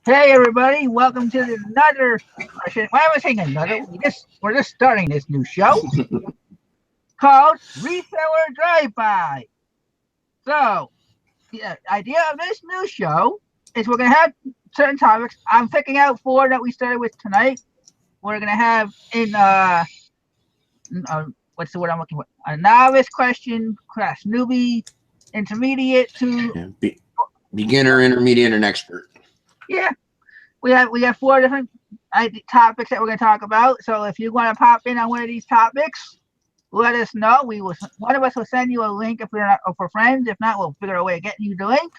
Hey everybody, welcome to another. Why am I saying another? We're just starting this new show called Reseller Drive-By. So the idea of this new show is we're gonna have certain topics. I'm picking out four that we started with tonight. We're gonna have what's the word I'm looking for? A novice question, class newbie, intermediate to beginner, intermediate, and expert. Yeah. We have four different topics that we're going to talk about. So if you want to pop in on one of these topics, let us know. One of us will send you a link if we're not for friends. If not, we'll figure a way of getting you the link,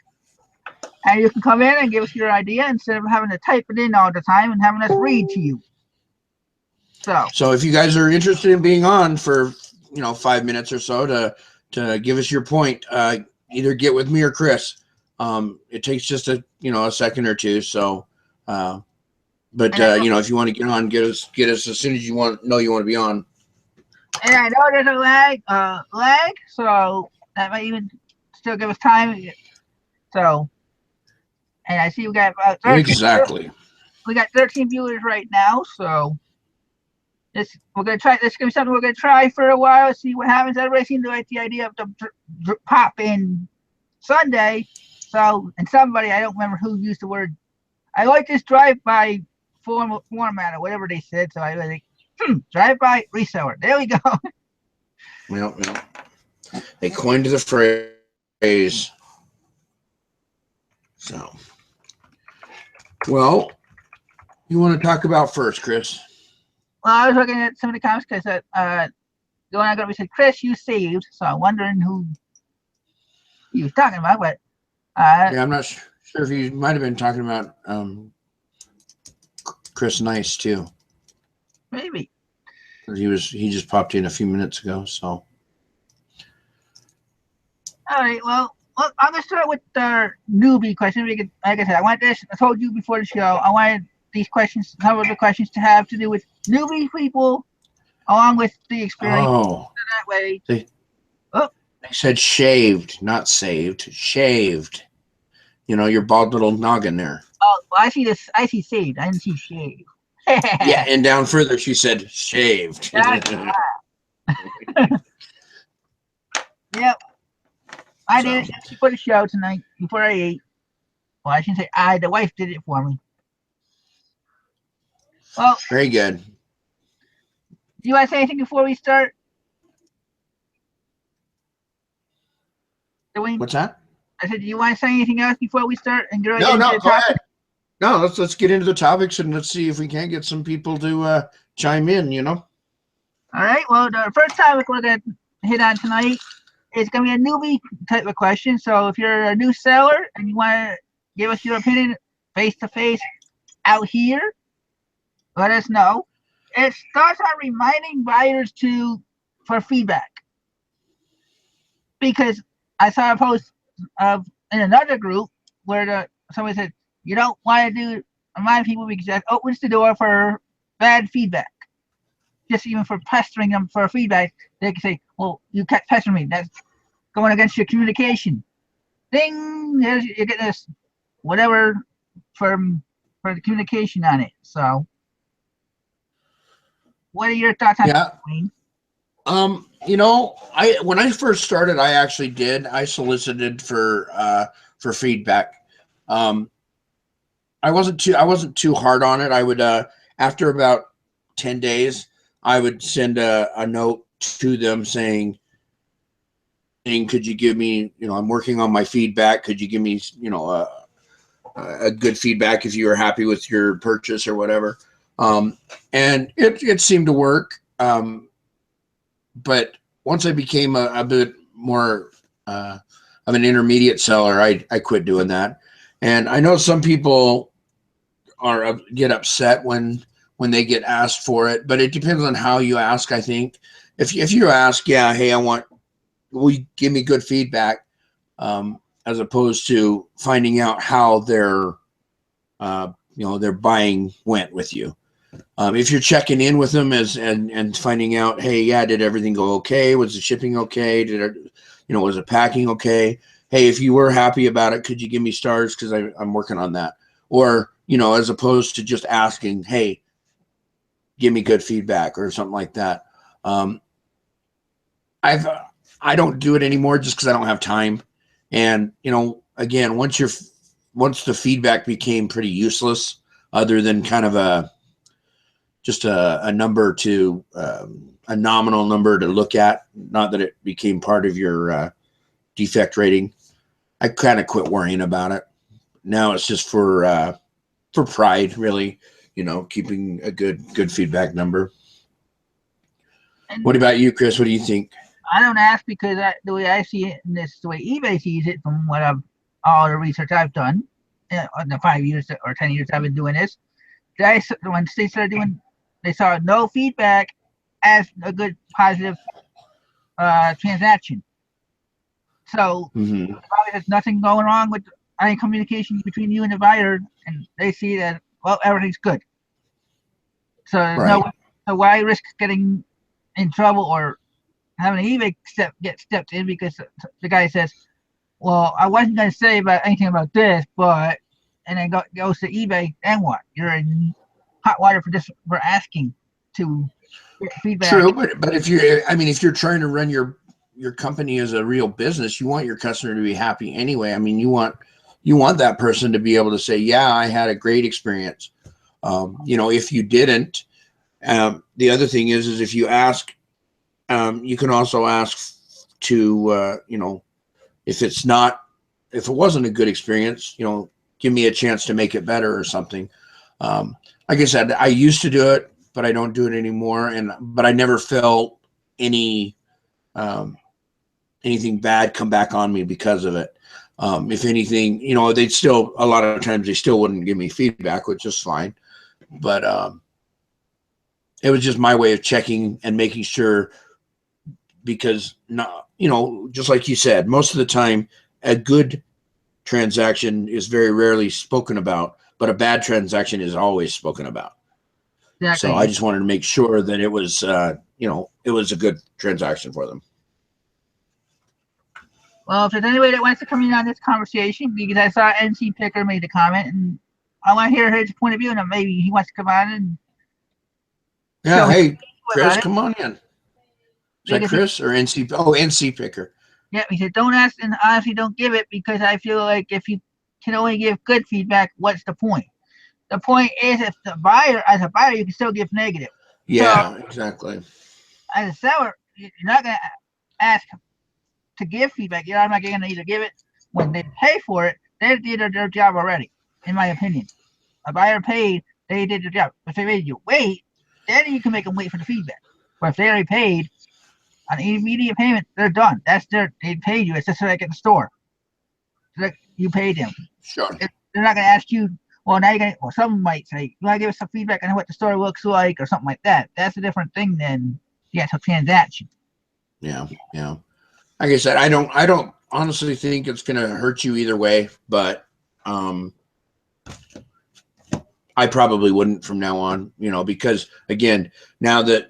and you can come in and give us your idea instead of having to type it in all the time and having us read to you. So if you guys are interested in being on for 5 minutes or so to give us your point, either get with me or Chris. It takes just a second or two. So. But if you want to get on, get us as soon as you want to be on. And I know there's a lag, so that might even still give us time. So, and I see we got about 13, exactly. We got 13 viewers right now, so this we're gonna try. This is gonna be something we're gonna try for a while. See what happens. Everybody seems to like the idea of the pop in Sunday. So, and somebody, I don't remember who used the word. I like this drive-by format or whatever they said, so I was like, drive-by reseller. There we go. Well, they coined the phrase. So, well, you want to talk about first, Chris? Well, I was looking at some of the comments because the one I got, we said, Chris, you saved. So I'm wondering who he was talking about, but yeah, I'm not sure if he might have been talking about Chris Nice too. Maybe. He just popped in a few minutes ago. So. All right. Well, I'm gonna start with the newbie question. Like I said, I told you before the show, I wanted these questions, some of the questions, to have to do with newbie people, along with the experience. Oh. So that way. They said shaved, not saved. Shaved. Your bald little noggin there. Oh, well, I see this. I see saved. I didn't see shaved. Yeah, and down further, she said shaved. Yep. I did it before the show tonight, before I ate. Well, I shouldn't say the wife did it for me. Well, very good. Do you want to say anything before we start? Dwayne? What's that? I said, do you want to say anything else before we start and get into the topic? No, let's get into the topics and let's see if we can get some people to chime in. All right. Well, the first topic we're going to hit on tonight is going to be a newbie type of question. So if you're a new seller and you want to give us your opinion face to face out here, let us know. It starts on reminding buyers for feedback, because I saw a post in another group where somebody said you don't want to remind people because that opens the door for bad feedback. Just even for pestering them for feedback, they can say, "Well, you kept pestering me. That's going against your communication." Ding! You get this whatever for the communication on it. So, what are your thoughts on that, Wayne? When I first started, I solicited for feedback. I wasn't too hard on it. I would after about 10 days, I would send a note to them saying, could you give me, I'm working on my feedback. Could you give me, a good feedback if you were happy with your purchase or whatever. And it seemed to work. But once I became a bit more of an intermediate seller, I quit doing that. And I know some people get upset when they get asked for it, but it depends on how you ask. I think if you ask, hey, will you give me good feedback, as opposed to finding out how their buying went with you. If you're checking in with them and finding out, hey, did everything go okay? Was the shipping okay? Was the packing okay? Hey, if you were happy about it, could you give me stars? Because I'm working on that. Or, you know, as opposed to just asking, hey, give me good feedback or something like that. I don't do it anymore just because I don't have time. And, you know, again, once the feedback became pretty useless, other than kind of just a number to, a nominal number to look at, not that it became part of your defect rating, I kind of quit worrying about it. Now it's just for pride, really, you know, keeping a good feedback number. And What about you, Chris? What do you think? I don't ask because the way I see it, and this is the way eBay sees it, from all the research I've done in the 5 years or 10 years I've been doing this. When they started doing, they saw no feedback as a good positive transaction. So probably there's nothing going wrong with any communication between you and the buyer, and they see that, well, everything's good. So there's Right. so why risk getting in trouble or having an eBay get stepped in because the guy says, well, I wasn't going to say about anything about this, but, and then goes to eBay, and what? You're in hot water for asking to get feedback. True, but if you're trying to run your company as a real business, you want your customer to be happy anyway. I mean, you want that person to be able to say, yeah, I had a great experience. You know, if you didn't, the other thing is if you ask, you can also ask to, you know, if it wasn't a good experience, you know, give me a chance to make it better or something. Like I said, I used to do it, but I don't do it anymore. But I never felt anything bad come back on me because of it. If anything, you know, a lot of times they still wouldn't give me feedback, which is fine. But it was just my way of checking and making sure, because not, you know, just like you said, most of the time a good transaction is very rarely spoken about, but a bad transaction is always spoken about. Exactly. So I just wanted to make sure that it was, you know, it was a good transaction for them. Well, if there's anybody that wants to come in on this conversation, because I saw NC Picker made a comment, and I want to hear his point of view, and maybe he wants to come on and. Yeah, hey, Chris, come on in. Is that Chris or NC? Oh, NC Picker. Yeah, he said, don't ask and honestly don't give it, because I feel like if you can only give good feedback, what's the point? The point is, if as a buyer, you can still give negative. Yeah, so, exactly. As a seller, you're not going to ask to give feedback. You're not going to either give it when they pay for it. They did their job already, in my opinion. A buyer paid, they did their job. If they made you wait, then you can make them wait for the feedback. But if they already paid on immediate payment, they're done. They paid you. It's just like at the store. Like you paid them. Sure. They're not going to ask you, well, now you're going to, well, someone might say, you want to give us some feedback on what the store looks like or something like that. That's a different thing than the actual transaction. Yeah, yeah. Like I said, I don't honestly think it's going to hurt you either way, but I probably wouldn't from now on, you know, because again, now that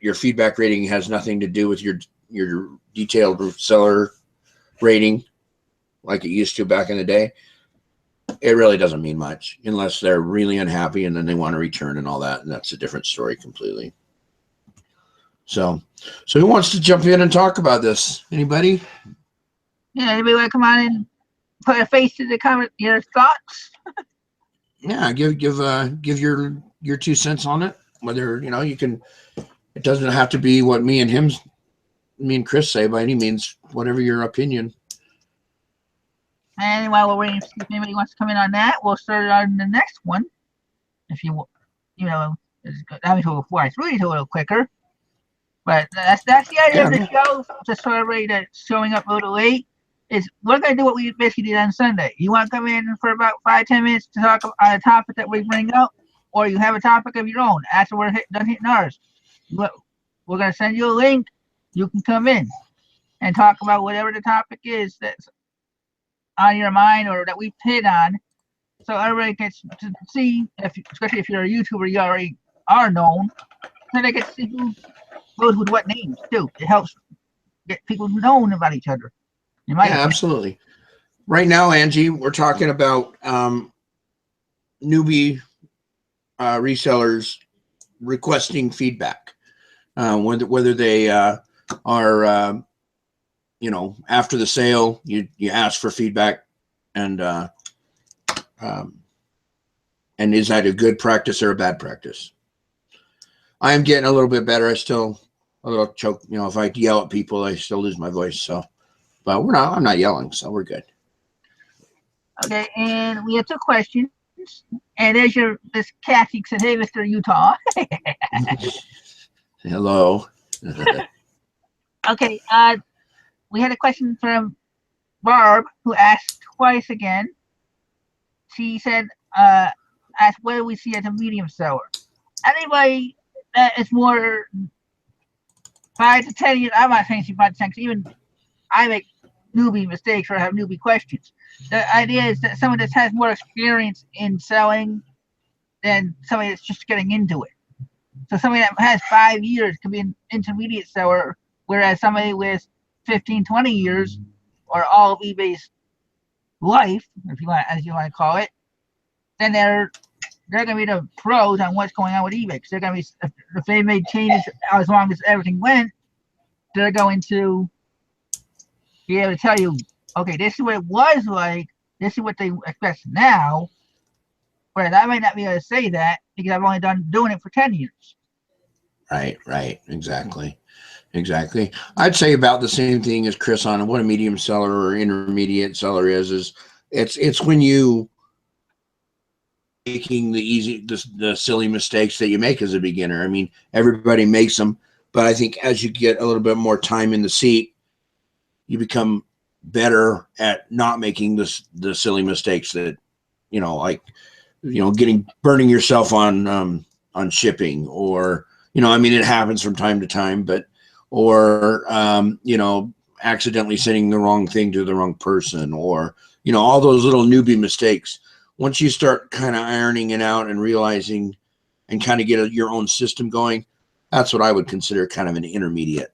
your feedback rating has nothing to do with your detailed seller rating like it used to back in the day. It really doesn't mean much unless they're really unhappy and then they want to return and all that. And that's a different story completely. So who wants to jump in and talk about this? Anybody? Yeah, anybody want to come on and put a face to the comment, your thoughts? Yeah, give your 2 cents on it. Whether, you know, you can, it doesn't have to be what me and Chris say by any means, whatever your opinion. And while we're waiting to see if anybody wants to come in on that, we'll start on the next one. If you know, having to go before it's really a little quicker. But that's the idea of the show. Just for everybody that's showing up a little late, is we're going to do what we basically did on Sunday. You want to come in for about 5-10 minutes to talk on a topic that we bring up, or you have a topic of your own after we're done hitting ours. We're going to send you a link. You can come in and talk about whatever the topic is that's on your mind or that we've hit on, so everybody gets to see, especially if you're a YouTuber, you already are known, so they get to see who goes with what names too. It helps get people known about each other. Yeah, absolutely. Right now, Angie, we're talking about newbie resellers requesting feedback, whether they are, after the sale, you ask for feedback, and is that a good practice or a bad practice? I am getting a little bit better. I still a little choke. If I yell at people, I still lose my voice. So, but I'm not yelling, so we're good. Okay, and we have 2 questions. And there's this Kathy said, "Hey, Mr. Utah." Hello. Okay, we had a question from Barb, who asked twice again. She said, asked what do we see as a medium seller? Anybody that is more 5 to 10 years, I'm not saying she's 5 to 10, because even I make newbie mistakes or have newbie questions. The idea is that someone that has more experience in selling than somebody that's just getting into it. So somebody that has 5 years can be an intermediate seller, whereas somebody with 15, 20 years, or all of eBay's life, if you want, as you want to call it, then they're going to be the pros on what's going on with eBay. Because they're going to be, if they made changes as long as everything went, they're going to be able to tell you, okay, this is what it was like, this is what they expect now. Whereas I might not be able to say that because I've only doing it for 10 years. Right. Exactly. I'd say about the same thing as Chris on what a medium seller or intermediate seller is it's when you making the silly mistakes that you make as a beginner. I mean, everybody makes them, but I think as you get a little bit more time in the seat, you become better at not making the silly mistakes that, burning yourself on shipping, or, it happens from time to time, but, or, accidentally sending the wrong thing to the wrong person, or, all those little newbie mistakes. Once you start kind of ironing it out and realizing and kind of get your own system going, that's what I would consider kind of an intermediate.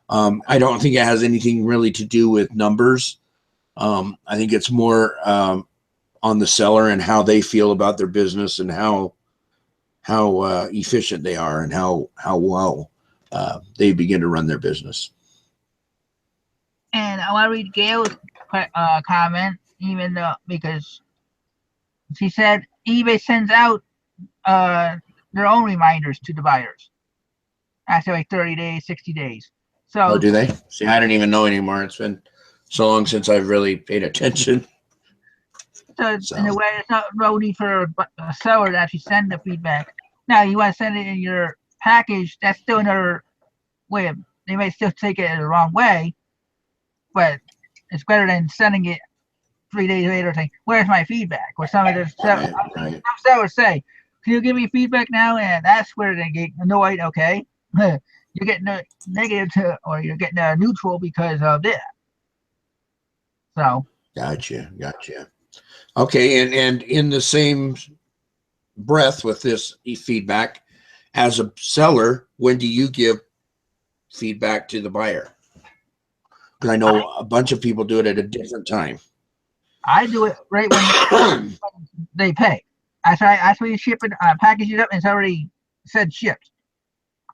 I don't think it has anything really to do with numbers. I think it's more on the seller and how they feel about their business and how efficient they are and how well they begin to run their business. And I want to read Gail's comment, even though, because she said eBay sends out their own reminders to the buyers after like 30 days, 60 days. So, do they? See, I don't even know anymore. It's been so long since I've really paid attention. So in a way, it's not no need for a seller to actually send the feedback. Now, you want to send it in your package, that's still another way of, they may still take it the wrong way, but it's better than sending it 3 days later saying, "Where's my feedback?" Or some of the some sellers say, "Can you give me feedback now?" And that's where they get annoyed. Okay, you're getting a negative or you're getting a neutral because of this. So gotcha. Okay, and in the same breath with this feedback, as a seller, when do you give feedback to the buyer? Because I know a bunch of people do it at a different time. I do it right when they pay. After you ship it, package it up, and it's already said shipped.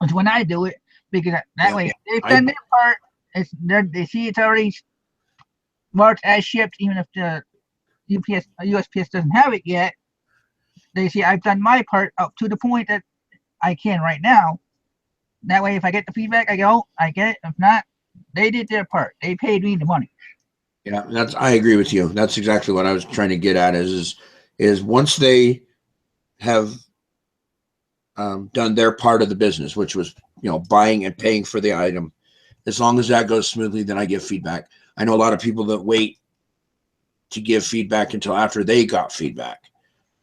It's when I do it, because that way they've done their part. They see it's already marked as shipped, even if the USPS doesn't have it yet. They see I've done my part up to the point that I can right now. That way, if I get the feedback, I go, I get it. If not, they did their part. They paid me the money. Yeah, I agree with you. That's exactly what I was trying to get at. Is once they have done their part of the business, which was buying and paying for the item, as long as that goes smoothly, then I give feedback. I know a lot of people that wait to give feedback until after they got feedback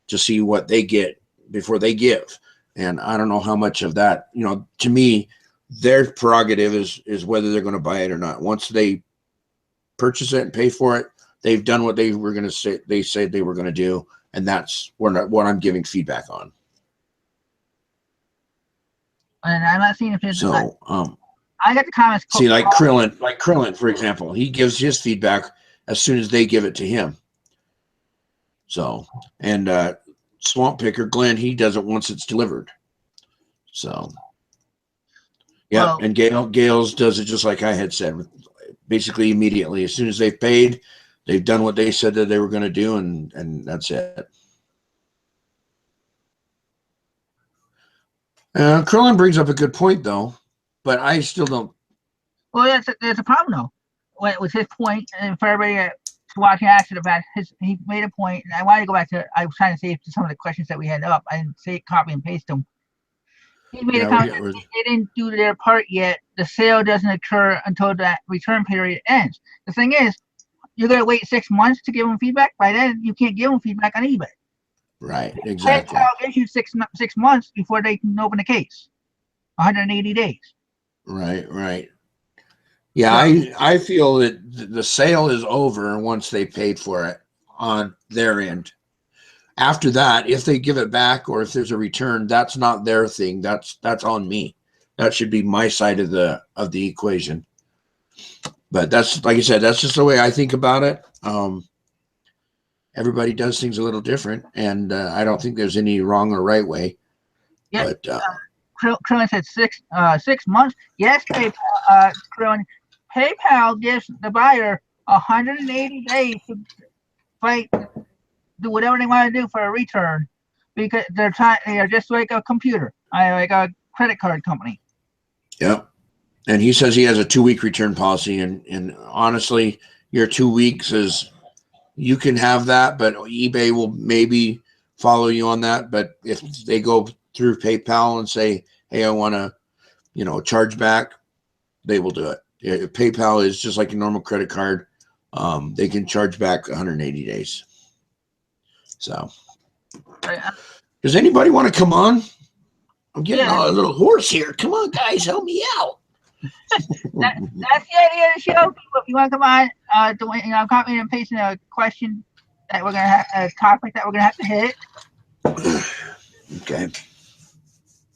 to see what they get before they give. And I don't know how much of that, to me, their prerogative is whether they're going to buy it or not. Once they purchase it and pay for it, they've done what they were going to say. They said they were going to do, and that's what I'm giving feedback on. And I'm not seeing if it's so. I got the comments. See, like Krillin, for example, he gives his feedback as soon as they give it to him. So, and swamp picker, Glenn, he does it once it's delivered. So, yeah. Well, And Gail's does it just like I had said, basically immediately. As soon as they've paid, they've done what they said that they were going to do, and that's it. Curlin brings up a good point, though, but I still don't. well, that's a problem though. With his point, and for everybody that's watching asked about he made a point, and I wanted to go back to. I was trying to save some of the questions that we had up. I didn't say copy and paste them. He made a comment that they didn't do their part yet. The sale doesn't occur until that return period ends. The thing is, you're gonna wait 6 months to give them feedback. By then, you can't give them feedback on eBay. Right, exactly. PayPal gives you six months before they can open the case. 180 days. Right. Yeah, so, I feel that the sale is over once they paid for it on their end. After that, if they give it back or if there's a return, that's not their thing. That's on me. That should be my side of the equation. But that's, like I said, that's just the way I think about it. Everybody does things a little different, and I don't think there's any wrong or right way. Yeah. But Krillin said 6 months. Yes, Krillin. PayPal gives the buyer 180 days to fight, do whatever they want to do for a return, because they are just like a computer, like a credit card company. Yep. And he says he has a 2-week return policy, and honestly, your 2 weeks is, you can have that, but eBay will maybe follow you on that. But if they go through PayPal and say, hey, I want to, charge back, they will do it. If PayPal is just like a normal credit card. They can charge back 180 days. So, does anybody want to come on? I'm getting a little hoarse here. Come on, guys, help me out. That's the idea of the show. If you want to come on, copying and pasting a question that we're gonna have, a topic that we're gonna have to hit. Okay.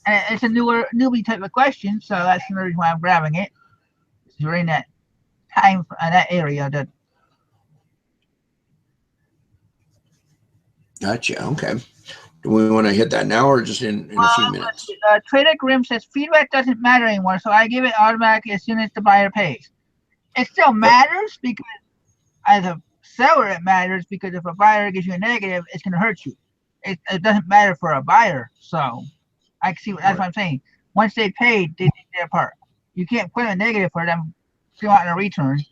And it's a newbie type of question, so that's the reason why I'm grabbing it. You're in that time, that area. Gotcha. Okay. Do we want to hit that now or just in a few minutes? Trader Grim says feedback doesn't matter anymore, so I give it automatically as soon as the buyer pays. It still matters because as a seller, it matters because if a buyer gives you a negative, it's going to hurt you. It doesn't matter for a buyer, so I can see that's what I'm saying. Once they paid, they did their part. You can't put a negative for them if you want a return.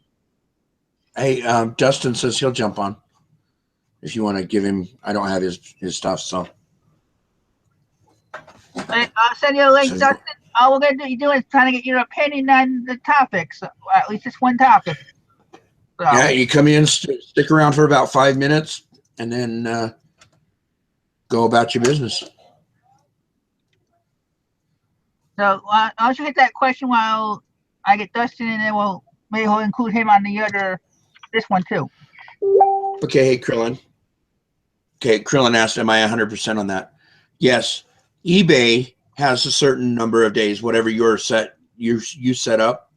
Hey, Dustin says he'll jump on if you want to give him. I don't have his stuff, so. I'll send you a link, Dustin. All we're going to do is trying to get your opinion on the topics, at least just one topic. So, yeah, you come in, stick around for about 5 minutes, and then go about your business. So I'll just hit that question while I get Dustin, and then maybe we'll include him on this one too. Okay, hey, Krillin. Okay, Krillin asked, am I 100% on that? Yes. eBay has a certain number of days, whatever you set up.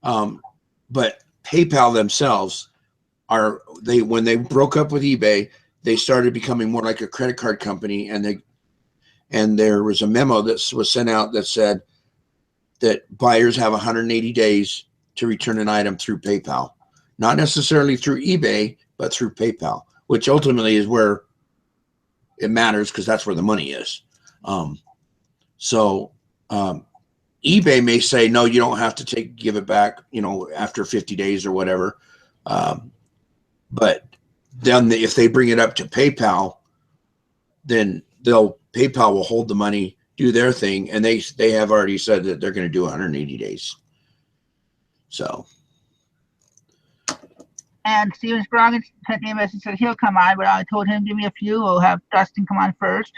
But PayPal themselves when they broke up with eBay, they started becoming more like a credit card company, and there was a memo that was sent out that said that buyers have 180 days to return an item through PayPal, not necessarily through eBay, but through PayPal, which ultimately is where it matters because that's where the money is. eBay may say, no, you don't have to give it back, after 50 days or whatever. But then if they bring it up to PayPal, then PayPal will hold the money, do their thing, and they have already said that they're going to do 180 days. So. And Steven Scroggins sent me a message, said he'll come on, but I told him give me a few. We'll have Dustin come on first.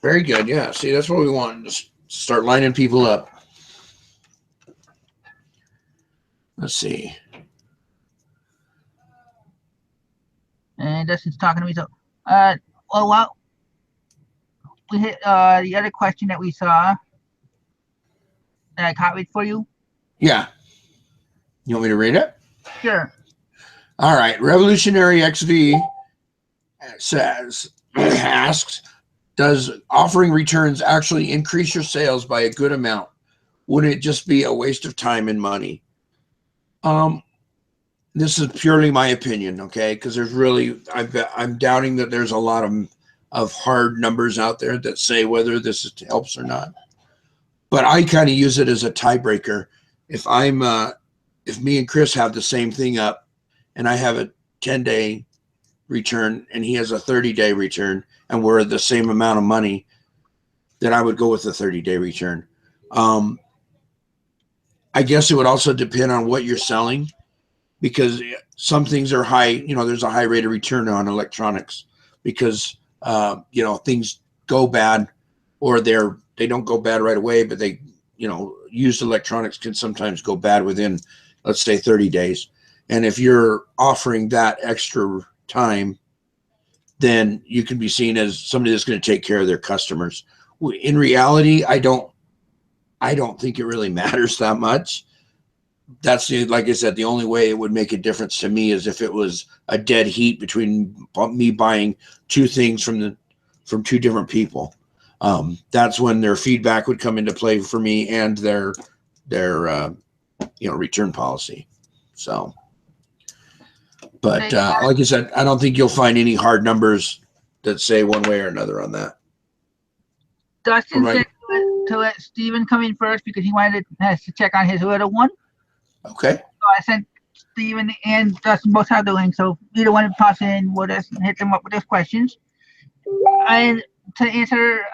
Very good. Yeah. See, that's what we want. Just start lining people up. Let's see. And Dustin's talking to me. So, we hit the other question that we saw that I copied for you. Yeah. You want me to read it? Sure. All right. Revolutionary XV says, asks, does offering returns actually increase your sales by a good amount? Wouldn't it just be a waste of time and money? This is purely my opinion, okay? Because there's really, I'm doubting that there's a lot of hard numbers out there that say whether this helps or not. But I kind of use it as a tiebreaker. If if me and Chris have the same thing up, and I have a 10-day return and he has a 30-day return, and we're the same amount of money, then I would go with the 30-day return. I guess it would also depend on what you're selling, because some things are high, there's a high rate of return on electronics because, things go bad, or they don't go bad right away, but they, used electronics can sometimes go bad within, let's say, 30 days. And if you're offering that extra time, then you can be seen as somebody that's going to take care of their customers. In reality, I don't think it really matters that much. That's like I said, the only way it would make a difference to me is if it was a dead heat between me buying two things from two different people. That's when their feedback would come into play for me, and their return policy. So, but like I said, I don't think you'll find any hard numbers that say one way or another on that. Dustin said to let Steven come in first because he has to check on his little one. Okay. So I sent Steven and Dustin both have the link, so either one pops in with us and hit them up with those questions. And to answer,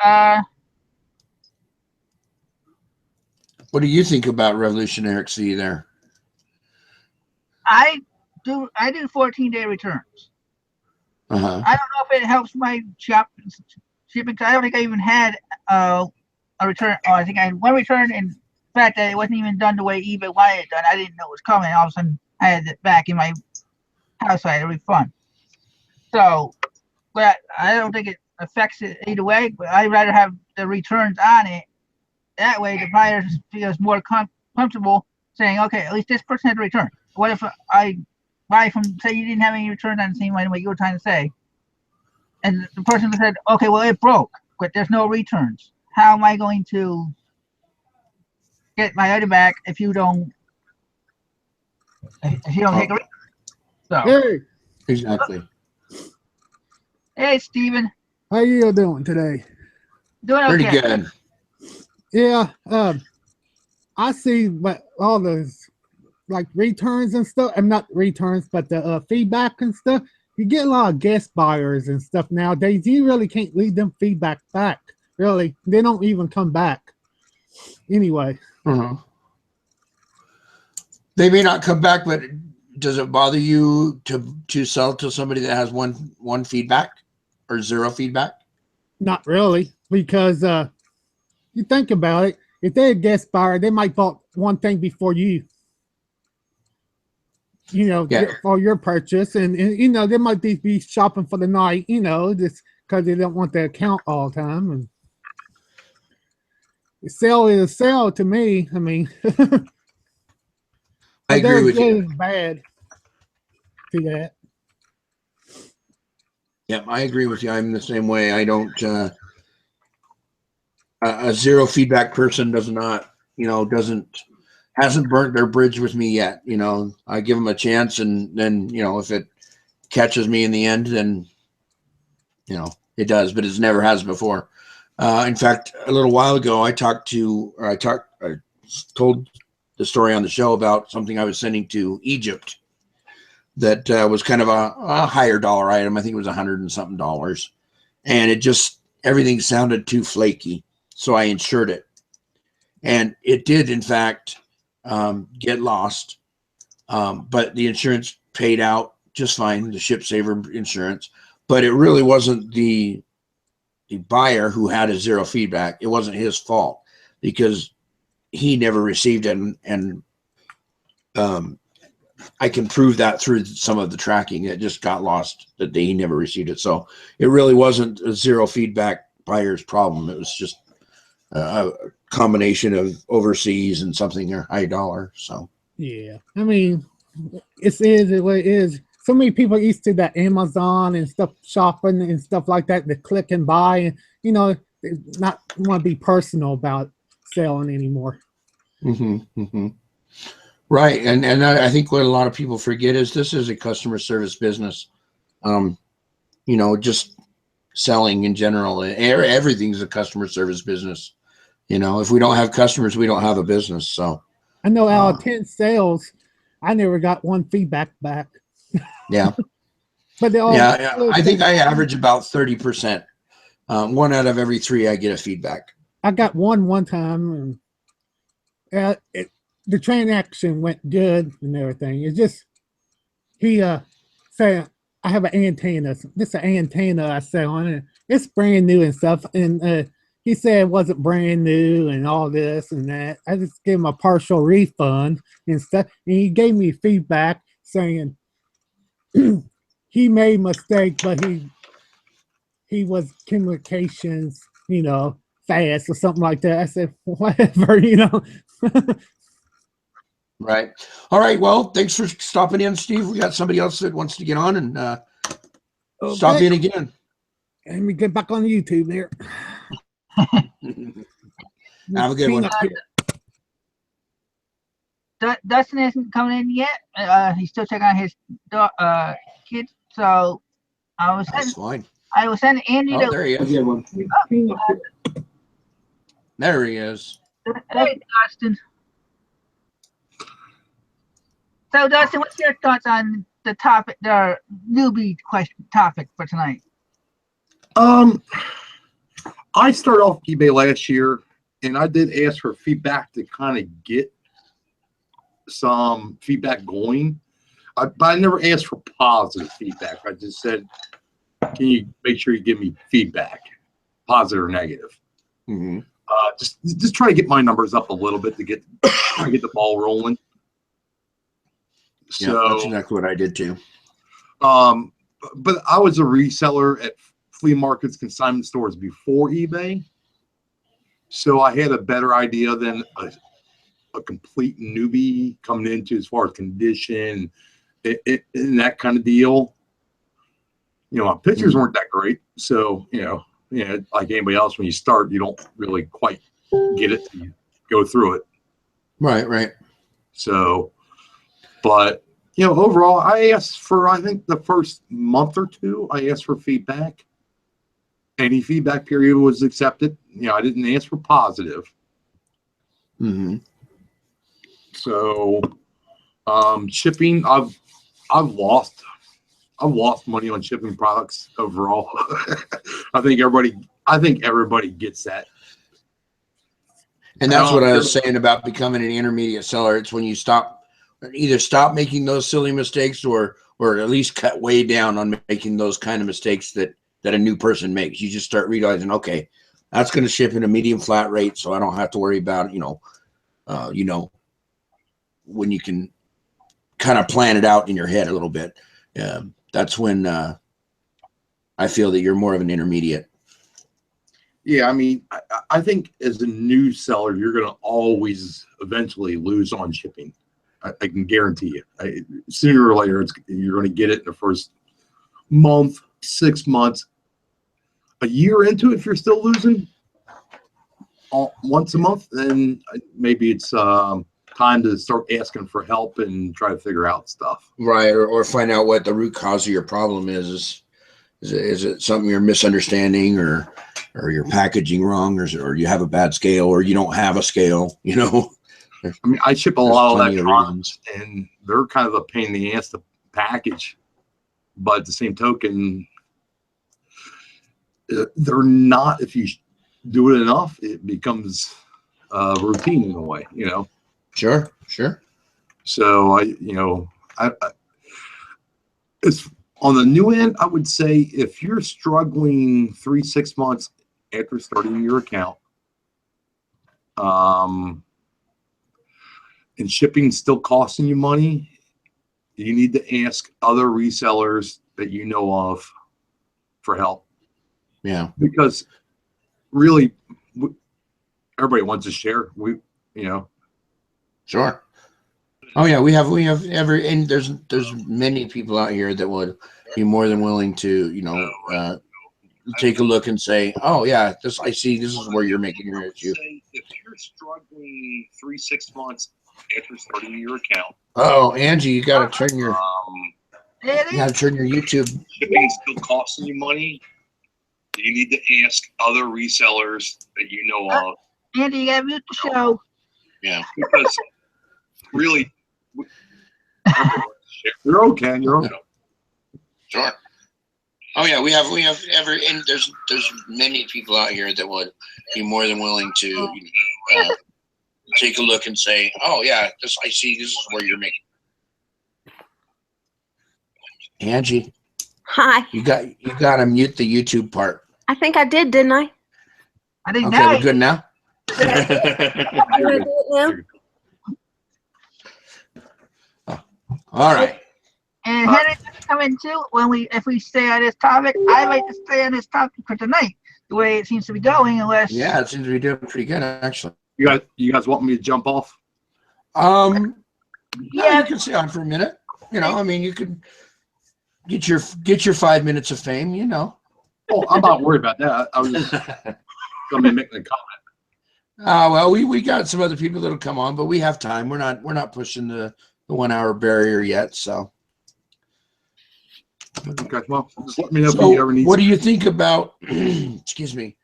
what do you think about Revolutionary XC there? I do 14-day returns. Uh-huh. I don't know if it helps my shipping, because I don't think I even had a return. Oh, I think I had one return, and the fact that it wasn't even done the way eBay wanted it done, I didn't know it was coming. All of a sudden, I had it back in my house. I had a refund. So, but I don't think it affects it either way. But I'd rather have the returns on it. That way, the buyer feels more comfortable saying, "Okay, at least this person had a return." What if I buy from, say, you didn't have any returns on the same item, what you were trying to say, and the person said, "Okay, well, it broke, but there's no returns. How am I going to get my item back if you don't take a return?" So, hey, exactly. Hey, Steven. how you doing today? Doing okay. Pretty good. Yeah, I see all those like returns and stuff. I'm not returns, but the feedback and stuff. You get a lot of guest buyers and stuff nowadays. You really can't leave them feedback back. Really, they don't even come back. Anyway, they may not come back, but does it bother you to sell to somebody that has one feedback or zero feedback? not really, because you think about it. If they're a guest buyer, they might bought one thing before you. For your purchase, and they might be shopping for the night, just because they don't want their account all the time. And sell is a sell to me. I mean, I agree with you. Bad to that. Yeah, I agree with you. I'm the same way. I don't. A zero feedback person hasn't burnt their bridge with me yet. I give them a chance, and then if it catches me in the end, then it does, but it never has before. In fact, a little while ago, I told the story on the show about something I was sending to Egypt that was kind of a higher dollar item. I think it was $100 and something, and everything sounded too flaky, so I insured it, and it did in fact get lost, but the insurance paid out just fine, the ship saver insurance. But it really wasn't the buyer who had a zero feedback. It wasn't his fault, because he never received it, and I can prove that through some of the tracking. It just got lost that day. He never received it, so it really wasn't a zero feedback buyer's problem. It was just a combination of overseas and something high dollar. So yeah, I mean, it is what it is. so many people used to that Amazon and stuff shopping and stuff like that, the click and buy, and they not want to be personal about selling anymore. Right, and I think what a lot of people forget is this is a customer service business. Just selling in general, everything's a customer service business. If we don't have customers, we don't have a business. So I know out of 10 sales, I never got one feedback back. Yeah. But they all I think I average about 30%. One out of every 3, I get a feedback. I got one time, and the transaction went good and everything. It's just he said, I have an antenna. This is an antenna I sell on it. It's brand new and stuff. And he said it wasn't brand new and all this and that. I just gave him a partial refund and stuff. And he gave me feedback saying he made a mistake, but he was communications, fast or something like that. I said, whatever, Right. All right. Well, thanks for stopping in, Steve. We got somebody else that wants to get on and stop in again. Let me get back on YouTube there. Have a good one. Dustin isn't coming in yet. He's still checking on his kids. So That's fine. I will send Andy. There he is. There he is. Hey, Dustin. So, Dustin, what's your thoughts on the topic, the newbie topic for tonight? I started off eBay last year, and I did ask for feedback to kind of get some feedback going. But I never asked for positive feedback. I just said, can you make sure you give me feedback, positive or negative? Just try to get my numbers up a little bit to get the ball rolling. Yeah, that's exactly what I did too. But I was a reseller at flea markets, consignment stores before eBay, so I had a better idea than a complete newbie coming into as far as condition and that kind of deal. My pictures weren't that great, so like anybody else, when you start, you don't really quite get it till you go through it. Right. So, but overall, I asked for, I think the first month or two, I asked for feedback. Any feedback period was accepted. I didn't ask for positive. So, shipping, I've lost money on shipping products overall. I think everybody gets that. And that's what I was saying about becoming an intermediate seller. It's when you either stop making those silly mistakes or at least cut way down on making those kind of mistakes that a new person makes. You just start realizing, okay, that's going to ship in a medium flat rate, so I don't have to worry about, when you can kind of plan it out in your head a little bit. That's when I feel that you're more of an intermediate. Yeah, I mean, I think as a new seller, you're going to always eventually lose on shipping. I can guarantee you. Sooner or later, you're going to get it in the first month, 6 months, a year into it. If you're still losing once a month, then maybe it's time to start asking for help and try to figure out stuff. Right, or find out what the root cause of your problem is. Is it something you're misunderstanding, or you're packaging wrong, or you have a bad scale, or you don't have a scale? I mean, I ship a lot of electronics, and they're kind of a pain in the ass to package. But at the same token, they're not. If you do it enough, it becomes routine in a way. Sure. So it's on the new end. I would say if you're struggling 3-6 months after starting your account, and shipping still costing you money, you need to ask other resellers that you know of for help. Yeah, because really, everybody wants to share. Sure. Oh yeah, we have every, and there's many people out here that would be more than willing to, take a look and say, oh yeah, this, I see, this is where you're making your issue. If you're struggling 3-6 months after starting your account, Oh, Angie, you gotta turn your YouTube. shipping still costing you money, you need to ask other resellers that you know of. Andy, you gotta mute the show. Yeah, because really, you're okay. You're okay. Sure. Oh yeah, we have every, and there's many people out here that would be more than willing to take a look and say, oh yeah, this, I see, this is where you're making. Angie, Hi. you got to mute the YouTube part. I think I did, didn't I? I think Okay, now we're good now. Did I do it now? All right. and Henry's coming too. If we stay on this topic, I'd like to stay on this topic for tonight. The way it seems to be going, unless Yeah, it seems to be doing pretty good actually. You guys want me to jump off? Yeah, Yeah. you can stay on for a minute. I mean, you could get your 5 minutes of fame. Oh, I'm not worried about that. I was just somebody making a comment. Well, we got some other people that'll come on, but we have time. We're not pushing the 1 hour barrier yet. So, Okay, well, just let me know if you ever need. What do you think about? Excuse me,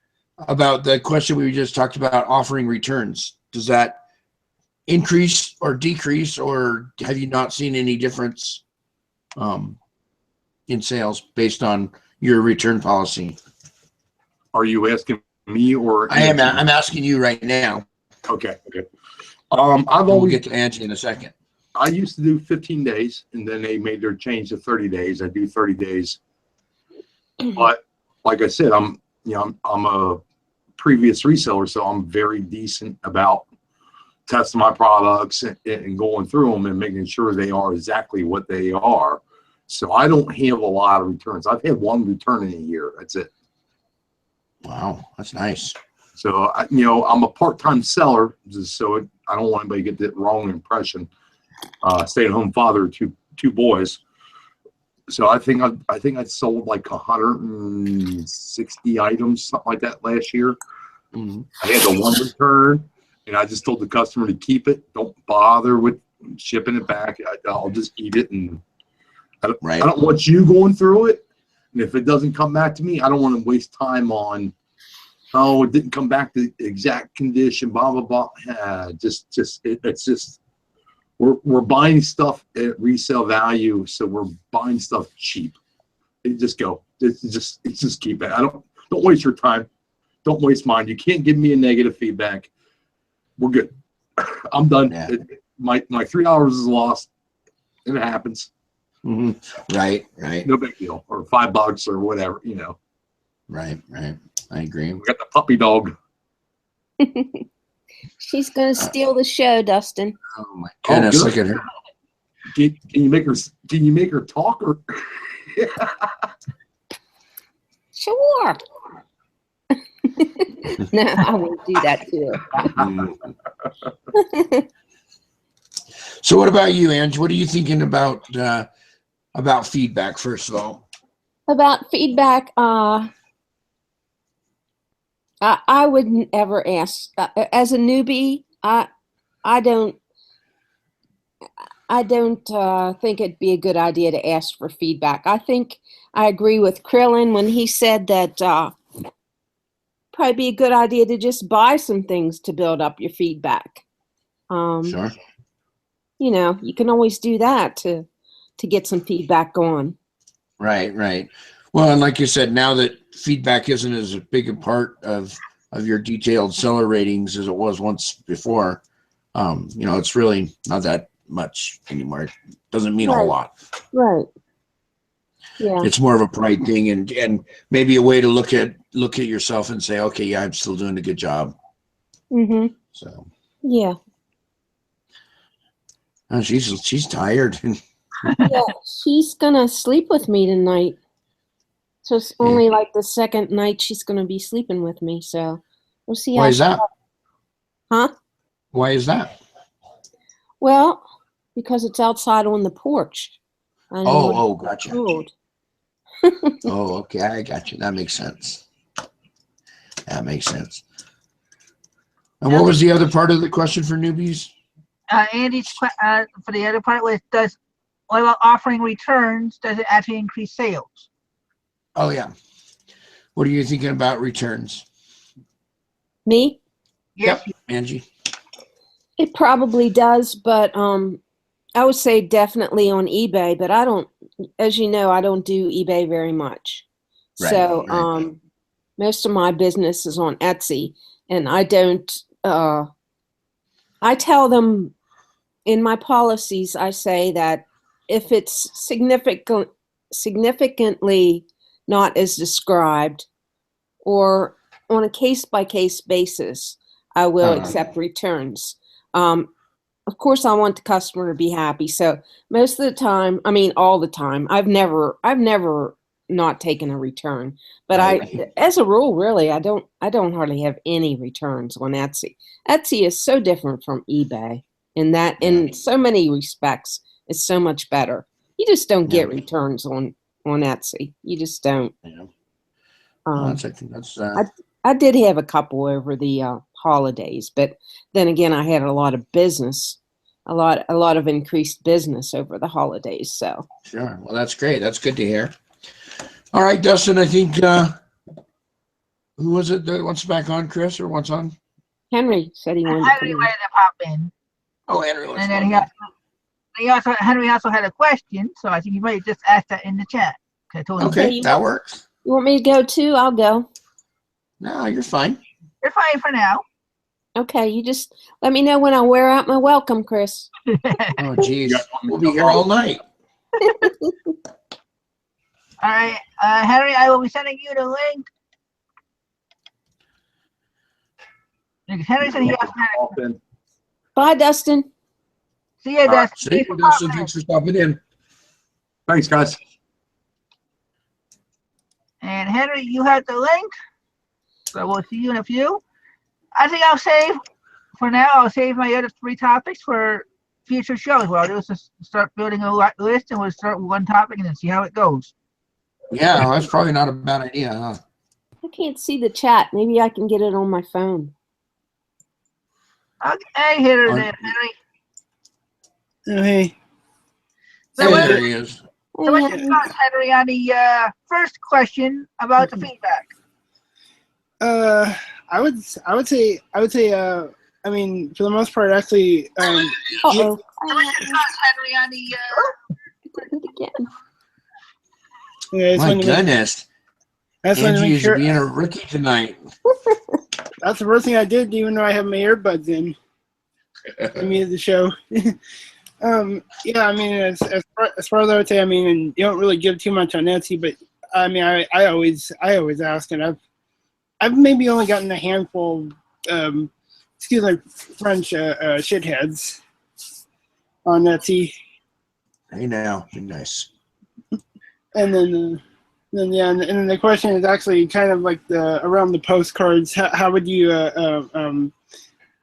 about the question we just talked about, offering returns? Does that increase or decrease, or have you not seen any difference in sales based on your return policy? Are you asking me or? I am. I'm asking you right now. Okay. I've We'll always get to Angie in a second. I used to do 15 days, and then they made their change to 30 days. I do 30 days, but like I said, I'm a previous reseller, so I'm very decent about testing my products and going through them and making sure they are exactly what they are. So I don't have a lot of returns. I've had one return in a year. That's it. Wow, that's nice. So I'm a part-time seller, just so I don't want anybody to get the wrong impression. Stay-at-home father of two boys. So I think I sold like 160 items, something like that last year. Mm-hmm. I had the one return, and I just told the customer to keep it. Don't bother with shipping it back. I'll just eat it, and I don't want you going through it. And if it doesn't come back to me, I don't want to waste time on, oh, it didn't come back to the exact condition, blah blah blah. It's just we're buying stuff at resale value, so we're buying stuff cheap. Just keep it. Don't waste your time. Don't waste mine. You can't give me a negative feedback. We're good. I'm done. Yeah. My 3 hours is lost. It happens. Mm-hmm. Right. No big deal. Or $5 or whatever, Right. I agree. We got the puppy dog. She's going to steal the show, Dustin. Oh my goodness, look at her. Can you make her talk or? Sure. No, I won't do that to her. So what about you, Ange? What are you thinking about feedback, first of all? About feedback, I wouldn't ever ask. As a newbie, I don't think it'd be a good idea to ask for feedback. I think I agree with Krillin when he said that probably be a good idea to just buy some things to build up your feedback. Sure. You can always do that to get some feedback going. Right. Well, and like you said, now that feedback isn't as big a part of your detailed seller ratings as it was once before, it's really not that much anymore. It doesn't mean a whole lot. Right. Yeah. It's more of a pride thing, and maybe a way to look at yourself and say, okay, yeah, I'm still doing a good job. Mm-hmm. So. Yeah. Oh, she's tired. Yeah, she's gonna sleep with me tonight. So it's only like the second night she's gonna be sleeping with me. So we'll see. Why is that? Huh? Why is that? Well, Because it's outside on the porch. I don't Oh, want oh, it gotcha. cold. Oh, okay, I got you. That makes sense. That makes sense. And what was the other part of the question for newbies? Andy's for the other part was, what about offering returns? Does it actually increase sales? Oh, yeah. What are you thinking about returns? Me? Yes. Yep, Angie. It probably does, but I would say definitely on eBay, but I don't, as you know, I don't do eBay very much. Right, So right. most of my business is on Etsy, and I don't, I tell them in my policies, I say that if it's significantly not as described, or on a case-by-case basis, I will accept returns. Of course, I want the customer to be happy. So most of the time, I mean, all the time, I've never not taken a return. But Right. as a rule, really, I don't hardly have any returns on Etsy. Etsy is so different from eBay in that, in so many respects, it's so much better. You just don't get returns on Etsy. You just don't. Yeah. Um, I think that's I did have a couple over the holidays, but then again, I had a lot of business, a lot of increased business over the holidays. So sure. Well, that's great. That's good to hear. All right, Dustin, I think who was it that wants back on, Chris, or wants on? Henry said he wanted to Henry come in. wanted to pop in, Oh, Henry wants and to then pop in. Henry also had a question, so I think he might just ask that in the chat. I told him, Okay, that works. You want me to go too? I'll go. No, you're fine. you're fine for now. Okay, you just let me know when I wear out my welcome, Chris. Oh, geez. We'll be here all night. All right, Henry, I will be sending you the link. Henry said he also had a, Bye, Dustin. see you, right, Dustin. See you, Dustin. Thanks for stopping in. Thanks, guys. And Henry, you have the link. So we'll see you in a few. I think I'll save, for now, I'll save my other 3 topics for future shows. What I'll do is just start building a list, and we'll start with one topic and then see how it goes. Yeah, well, that's probably not a bad idea, huh? I can't see the chat. Maybe I can get it on my phone. Okay, hit her there, Henry. Oh, hey. So Hey, there he is. So what's your thoughts, Henry, on the first question about the feedback? I would say, I mean, for the most part, actually, Uh-oh. So what's your thoughts, Henry, on the Again. yeah, My goodness. That's when Angie make is sure. being a rookie tonight. That's the first thing I did, even though I have my earbuds in. I muted the show. Yeah, I mean, as far as I would say, I mean, you don't really give too much on Etsy, but I mean, I always ask, and I've maybe only gotten a handful of, excuse my French, shitheads on Etsy. Hey now, be nice. And then yeah, and then the question is actually kind of like around the postcards. How would you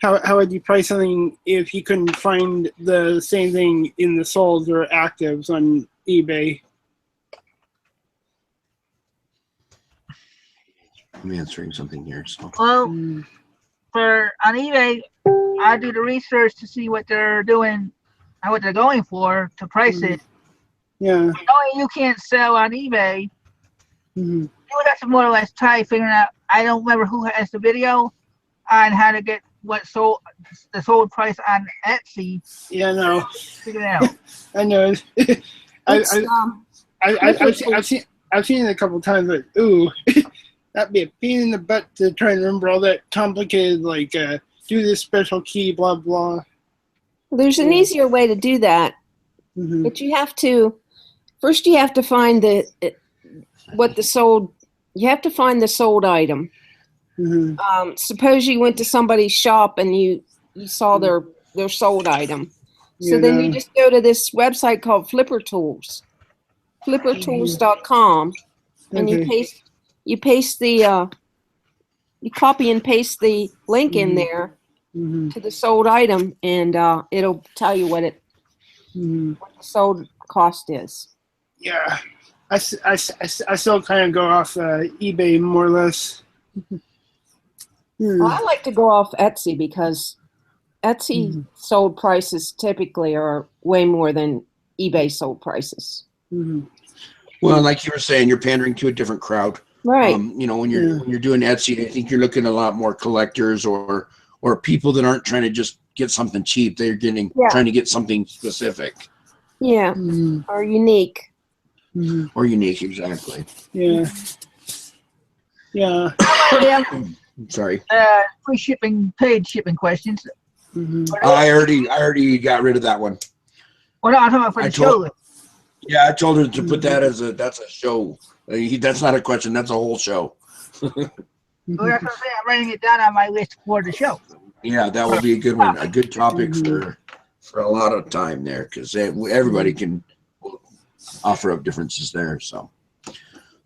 how would you price something if you couldn't find the same thing in the solds or actives on eBay? I'm answering something here. So. well, on eBay, I do the research to see what they're doing and what they're going for to price it. Yeah. Knowing you can't sell on eBay, Mm-hmm. you would have to more or less try figuring out. I don't remember who has the video on how to get the sold price on Etsy. Yeah, no. Figure it out. I know. I've seen it a couple times, but ooh, that'd be a pain in the butt to try and remember all that complicated, like do this special key, blah blah. There's an easier way to do that, but you have to first find you have to find the sold item. Suppose you went to somebody's shop and you saw their sold item. So then you just go to this website called Flipper Tools, flippertools.com, and you copy and paste the link in there to the sold item, and it'll tell you what Mhm. what the sold cost is. Yeah, I still kind of go off eBay more or less. Well, I like to go off Etsy because Etsy sold prices typically are way more than eBay sold prices. Mhm. Well, like you were saying, you're pandering to a different crowd. Right. You know, when you're doing Etsy, I think you're looking at a lot more collectors or people that aren't trying to just get something cheap. They're trying to get something specific. Yeah. Mhm. Or unique. Mhm. Or unique, exactly. Yeah. Yeah. Sorry. Free shipping, paid shipping questions. Mhm. I already got rid of that one. Well, no, I'm talking about for the show. Yeah, I told her to put that that's a show. That's not a question. That's a whole show. Well, that's what I'm saying. I'm writing it down on my list for the show. Yeah, that will be a good one. A good topic for a lot of time there because everybody can offer up differences there. So,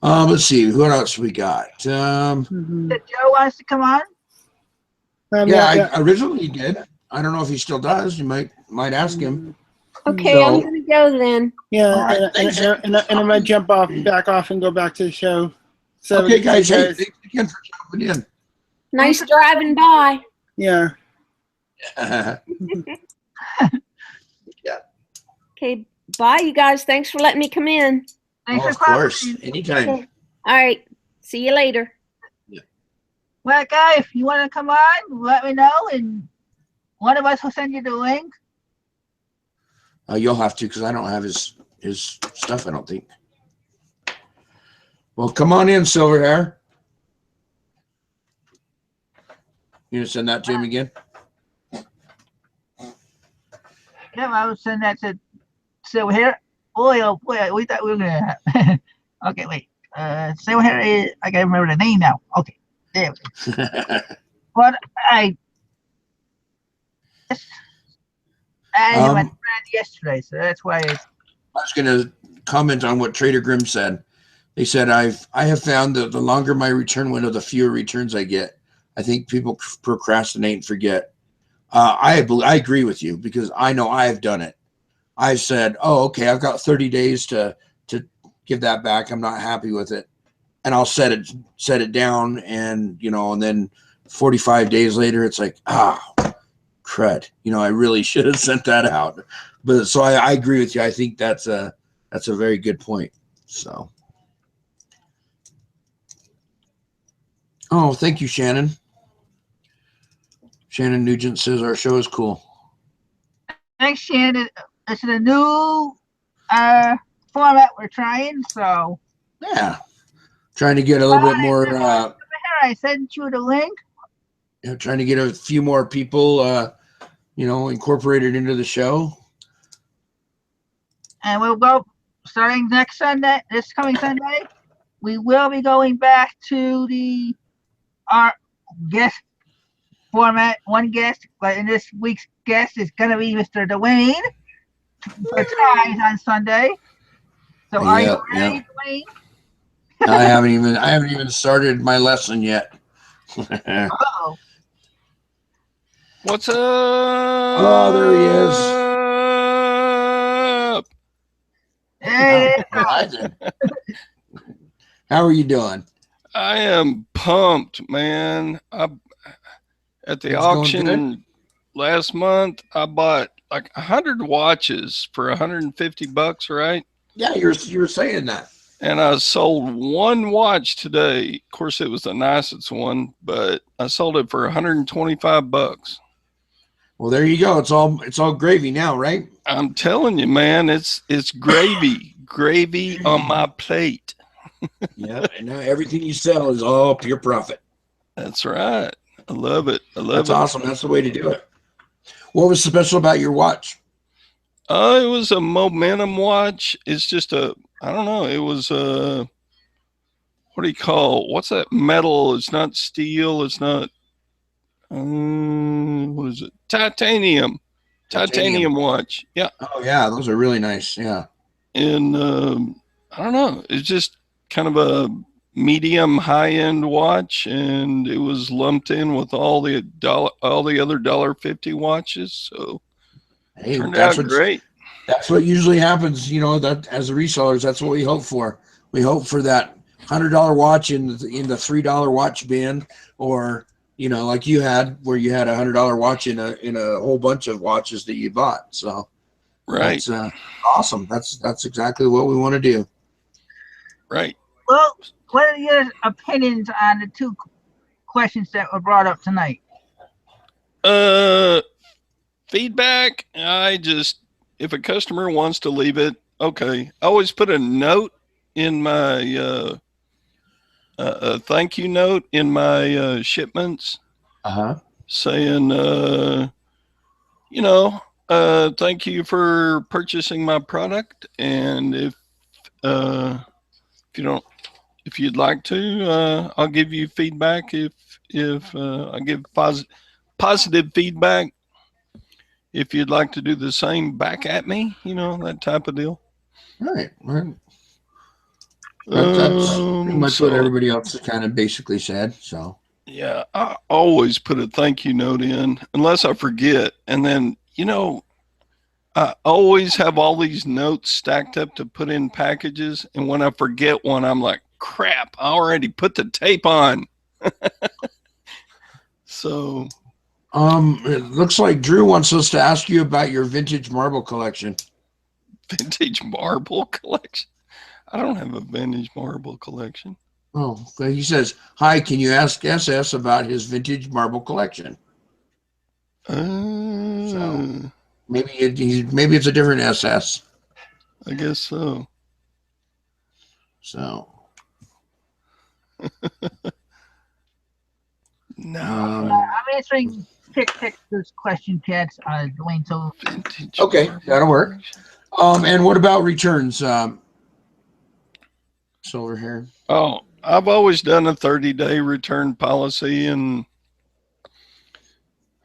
let's see what else we got. That Joe wants to come on. I originally did. I don't know if he still does. You might ask him. Okay, So- I'm gonna go then. Yeah, All right, and I'm gonna jump back off and go back to the show. So Okay, guys. Hey, thanks again for jumping in. Nice driving by. Yeah. Okay, bye, you guys. Thanks for letting me come in. Thanks Oh, for of course, calling. anytime. All right. See you later. Well, guy, if you want to come on, let me know, and one of us will send you the link. You'll have to because I don't have his stuff. I don't think. Well, come on in, Silver Hair. You gonna send that to him again? Yeah, I will send that to Silver Hair. Boy, oh boy, we thought we were gonna have. Okay, wait. Silver Hair is, I gotta remember the name now. Okay, there we go. But I added my friend yesterday, so that's why it's. I was gonna comment on what Trader Grim said. They said I have found that the longer my return window, the fewer returns I get. I think people procrastinate and forget. I agree with you because I know I've done it. I've said, oh, okay, I've got 30 days to give that back. I'm not happy with it. And I'll set it down and, and then 45 days later, it's like, crud. I really should have sent that out. But so I agree with you. I think that's a very good point. So. Oh, thank you, Shannon. Shannon Nugent says our show is cool. Thanks, Shannon. It's a new format we're trying, so. Yeah. Trying to get a little bit more. I sent you the link. Trying to get a few more people, incorporated into the show. And we'll go starting next Sunday, this coming Sunday. We will be going back to our guest format. One guest, but in this week's guest is going to be Mr. Dwayne for ties on Sunday. So are you ready, Dwayne? I haven't even started my lesson yet. Uh-oh. What's up? Oh, there he is. Hey, How are you doing? I am pumped, man. At the auction last month, I bought like 100 watches for $150, right? Yeah, you were saying that. And I sold one watch today. Of course, it was the nicest one, but I sold it for $125. Well, there you go. It's all gravy now, right? I'm telling you, man, it's gravy on my plate. Yeah, and now everything you sell is all pure profit. That's right. I love it. That's awesome. That's the way to do it. What was special about your watch? It was a momentum watch. It's just I don't know. It was what do you call? What's that metal? It's not steel. It's not. What is it? Titanium watch. Yeah. Oh yeah, those are really nice. Yeah. And I don't know. It's just kind of a medium high end watch, and it was lumped in with all the other $1.50 watches. So hey, turned out great. That's what usually happens. That as a resellers, that's what we hope for. We hope for that $100 watch in the $3 watch bin, or like you had, where you had $100 watch in a whole bunch of watches that you bought. So Right. that's awesome. That's exactly what we want to do. Right. Well, what are your opinions on the two questions that were brought up tonight? Feedback. If a customer wants to leave it, okay. I always put a note in my a thank you note in my shipments, saying, thank you for purchasing my product, and if you'd like to, I'll give you feedback if I give positive feedback. If you'd like to do the same back at me, that type of deal. Right. That's pretty much what everybody else has kind of basically said. So yeah, I always put a thank you note in unless I forget. And then, I always have all these notes stacked up to put in packages. And when I forget one, I'm like, crap, I already put the tape on. So it looks like Drew wants us to ask you about your vintage marble collection. Vintage marble collection? I don't have a vintage marble collection. Oh, okay. He says, hi, can you ask SS about his vintage marble collection? So maybe it's a different SS. I guess so. So no. I'm answering Texas question, cats. Dwayne. So okay, that'll work. And what about returns? Silver hair. Oh, I've always done a 30-day return policy, and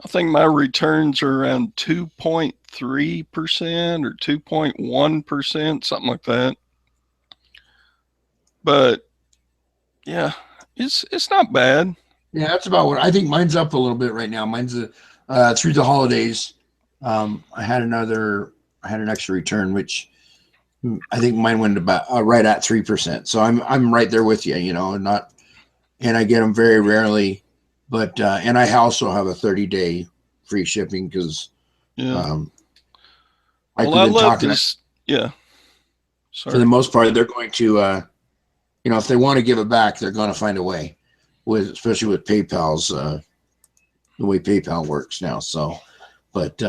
I think my returns are around 2.3% or 2.1%, something like that. But yeah, it's not bad. Yeah, that's about what I think. Mine's up a little bit right now. Mine's through the holidays. I had an extra return, which I think mine went about right at 3%. So I'm right there with you, and I get them very rarely, but and I also have a 30-day free shipping because I love this. Yeah. Sorry. For the most part, they're going to if they want to give it back, they're going to find a way, especially with PayPal's the way PayPal works now. So, but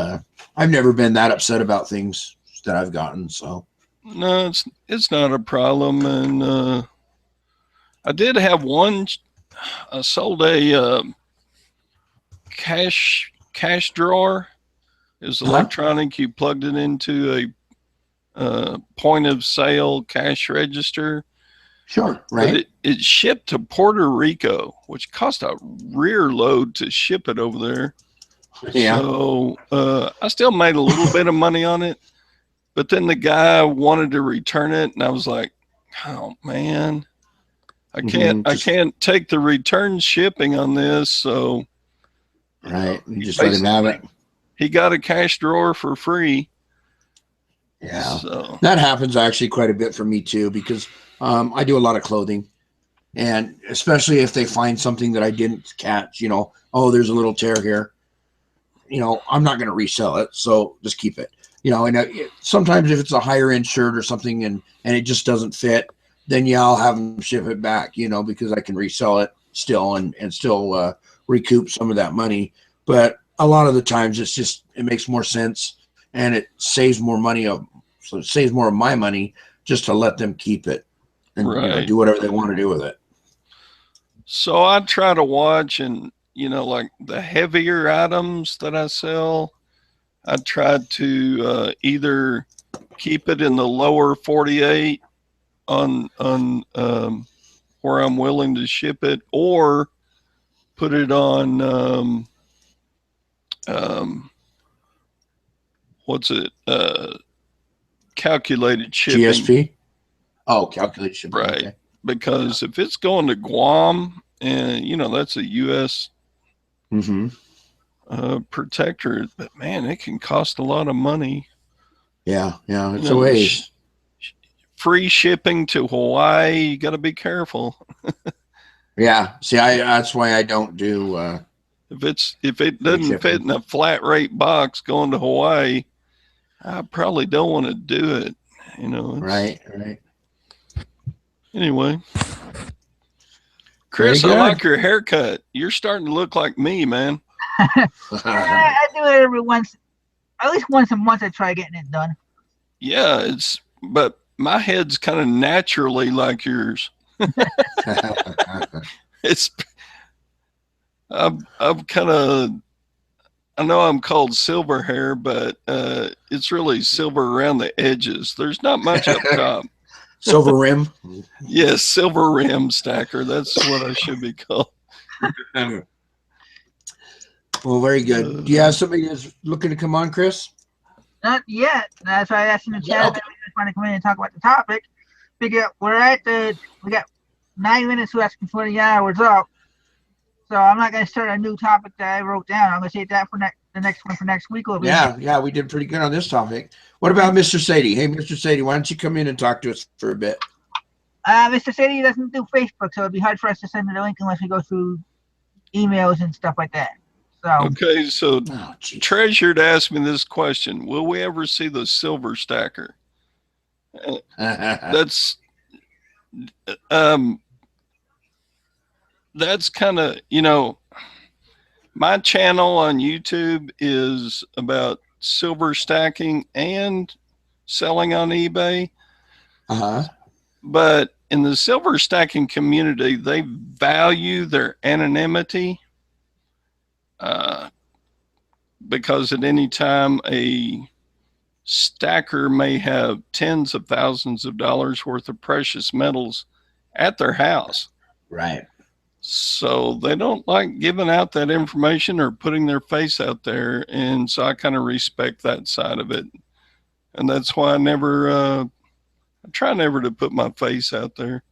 I've never been that upset about things that I've gotten. So. No, it's not a problem, and I did have one. I sold a cash drawer. It was electronic. You plugged it into a point of sale cash register. Sure, right. But it shipped to Puerto Rico, which cost a rear load to ship it over there. Yeah. So I still made a little bit of money on it. But then the guy wanted to return it, and I was like, "Oh man, I can't take the return shipping on this." So, right, just let him have it. He got a cash drawer for free. Yeah, so that happens actually quite a bit for me too, because I do a lot of clothing, and especially if they find something that I didn't catch, oh, there's a little tear here. I'm not going to resell it, so just keep it. And sometimes if it's a higher end shirt or something and it just doesn't fit, then I'll have them ship it back, because I can resell it still and still recoup some of that money. But a lot of the times it makes more sense and it saves more money. So it saves more of my money just to let them keep it and do whatever they want to do with it. So I try to watch and, like the heavier items that I sell, I tried to either keep it in the lower 48 on where I'm willing to ship it, or put it on calculated shipping. GSP? Oh, calculated shipping. Right. Okay. Because if it's going to Guam, and that's a U.S. Protector, but man, it can cost a lot of money. Yeah, You it's a know, ways. free shipping to Hawaii. You got to be careful. Yeah, see, that's why I don't do. If it doesn't fit in a flat rate box going to Hawaii, I probably don't want to do it. You know. Right. Anyway, Chris, I like your haircut. You're starting to look like me, man. I do it every at least once a month. I try getting it done. Yeah, but my head's kind of naturally like yours. I'm kind of, I know I'm called silver hair, but it's really silver around the edges. There's not much up top. Silver rim. Yes, silver rim stacker. That's what I should be called. Well, very good. Do you have somebody that's looking to come on, Chris? Not yet. That's why I asked in the chat. If you just want to come in and talk about the topic. We got 9 minutes left before the hour's up. So I'm not going to start a new topic that I wrote down. I'm going to save that for the next one for next week. Yeah, we did pretty good on this topic. What about Mr. Sadie? Hey, Mr. Sadie, why don't you come in and talk to us for a bit? Mr. Sadie doesn't do Facebook, so it'd be hard for us to send the link unless we go through emails and stuff like that. So okay, so Treasured asked me this question: will we ever see the silver stacker? That's kind of, you know, my channel on YouTube is about silver stacking and selling on eBay. But in the silver stacking community, they value their anonymity because at any time a stacker may have tens of thousands of dollars worth of precious metals at their house. Right. So they don't like giving out that information or putting their face out there. And so I kind of respect that side of it. And that's why I try never to put my face out there.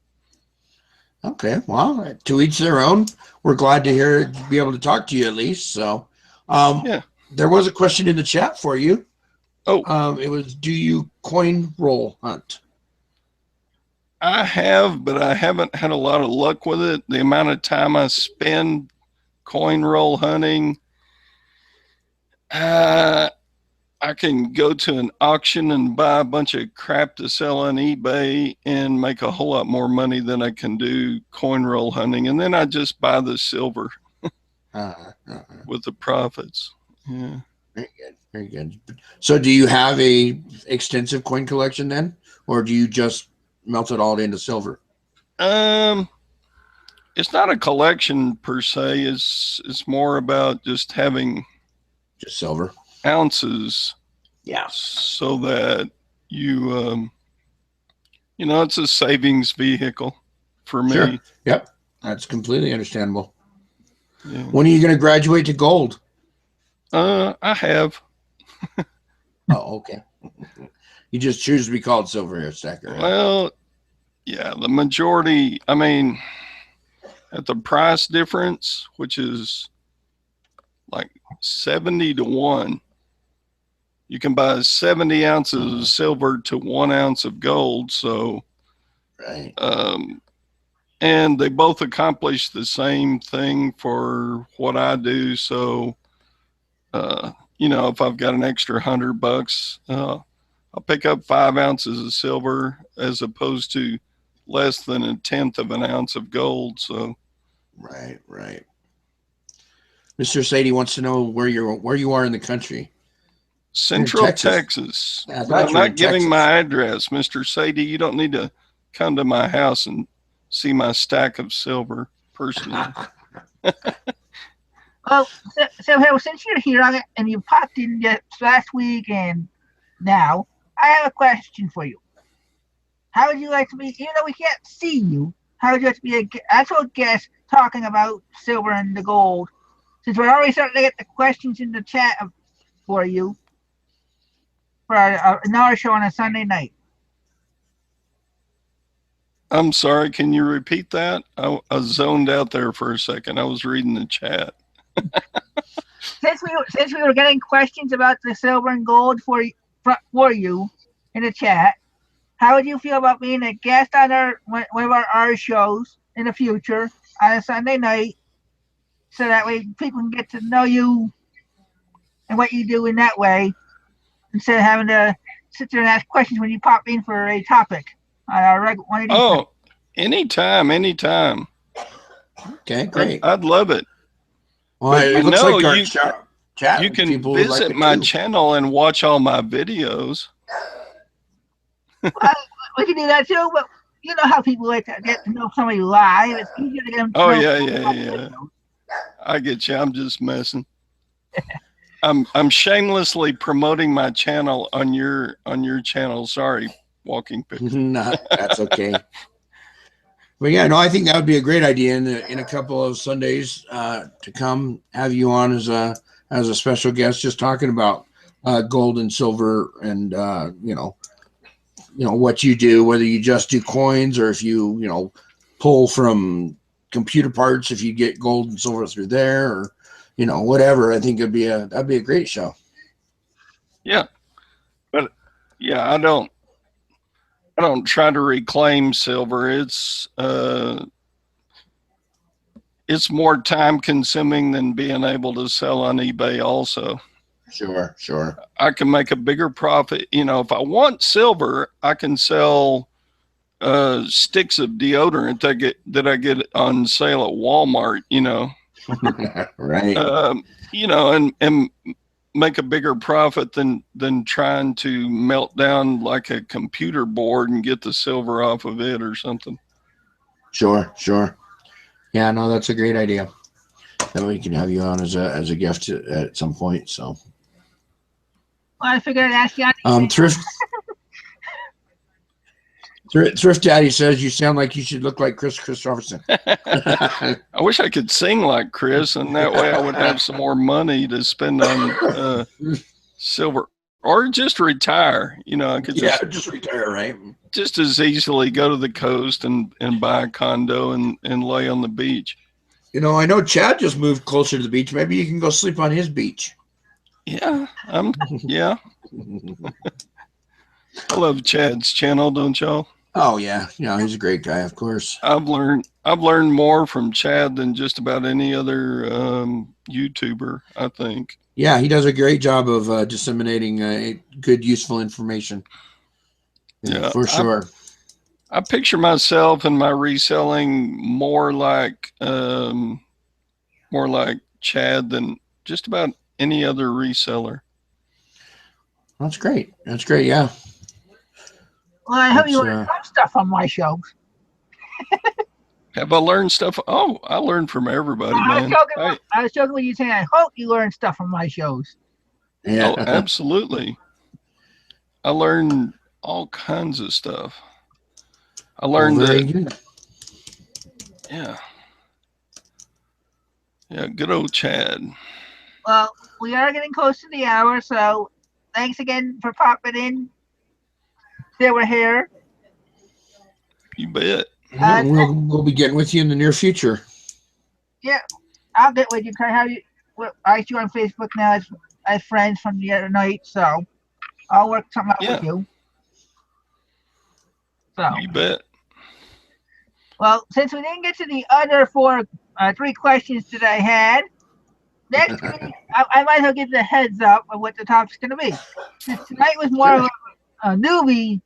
Okay. Well, to each their own. We're glad to be able to talk to you at least. So, yeah, there was a question in the chat for you. Oh, it was, do you coin roll hunt? I have, but I haven't had a lot of luck with it. The amount of time I spend coin roll hunting, I can go to an auction and buy a bunch of crap to sell on eBay and make a whole lot more money than I can do coin roll hunting. And then I just buy the silver with the profits. Yeah. Very good. Very good. So do you have a extensive coin collection then? Or do you just melt it all into silver? It's not a collection per se. It's more about just having just silver ounces. Yeah. So that you know, it's a savings vehicle for me. Sure. Yep. That's completely understandable. Yeah. When are you going to graduate to gold? I have. Oh, okay. You just choose to be called silver hair stacker. Right? Well, yeah, the majority, I mean, at the price difference, which is like 70 to 1, you can buy 70 ounces of silver to 1 ounce of gold. So, right. And they both accomplish the same thing for what I do. So, you know, if I've got an extra $100, I'll pick up 5 ounces of silver as opposed to less than 1/10 of an ounce of gold. So, right. Mr. Sadie wants to know where you are in the country. Central Texas. Yeah, I'm not giving my address, Mr. Sadie. You don't need to come to my house and see my stack of silver personally. Well, so since you're here and you popped in last week and now, I have a question for you. How would you like to be, even though we can't see you, how would you like to be an actual guest talking about silver and the gold? Since we're already starting to get the questions in the chat for you for another show on a Sunday night. I'm sorry, can you repeat that? I zoned out there for a second. I was reading the chat. Since we were getting questions about the silver and gold for for you in the chat. How would you feel about being a guest on one of our shows in the future on a Sunday night, so that way people can get to know you and what you do in that way, instead of having to sit there and ask questions when you pop in for a topic on our regular one of these. Oh, anytime. Okay, great. I'd love it. Well, it looks like our you, chat you can people like visit it my too. channel and watch all my videos. Well, we can do that too, but you know how people like to get to know somebody live. It's easier to get them to Oh know. yeah. I get you. I'm just messing. I'm shamelessly promoting my channel on your channel. Sorry, Walking Picture. No, that's okay. But yeah, no, I think that would be a great idea in a couple of Sundays to come have you on as a special guest, just talking about gold and silver and you know what you do, whether you just do coins or if you pull from computer parts, if you get gold and silver through there, or whatever. I think that'd be a great show. Yeah, but yeah, I don't try to reclaim silver. It's more time consuming than being able to sell on eBay also. Sure. I can make a bigger profit. If I want silver, I can sell sticks of deodorant that I get on sale at Walmart, Right. And make a bigger profit than trying to melt down like a computer board and get the silver off of it or something. Sure. Yeah, no, that's a great idea. Then we can have you on as a guest at some point. So. Well, I figured I'd ask you. Thrift Daddy says you sound like you should look like Chris Christopherson. I wish I could sing like Chris, and that way I would have some more money to spend on silver, or just retire. I could just retire, right? Just as easily go to the coast and buy a condo and lay on the beach. I know Chad just moved closer to the beach. Maybe you can go sleep on his beach. Yeah, yeah. I love Chad's channel, don't y'all? Oh yeah, he's a great guy, of course. I've learned more from Chad than just about any other YouTuber, I think. Yeah, he does a great job of disseminating good, useful information. Yeah, for sure. I picture myself and my reselling more like Chad than just about any other reseller. That's great. Yeah. Well, I hope you learned some stuff on my shows. Have I learned stuff? Oh, I learned from everybody, man. I was joking with you saying I hope you learned stuff from my shows. Yeah. Oh, absolutely. I learned all kinds of stuff. I learned that. Yeah. Yeah, good old Chad. Well, we are getting close to the hour, so thanks again for popping in. They were here. You bet. We'll be getting with you in the near future. Yeah, I'll get with you. I see you on Facebook now as friends from the other night, so I'll work something out with you. So you bet. Well, since we didn't get to the other three questions that I had, next week I might as well give the heads up of what the topic's going to be. Since tonight was more of a newbie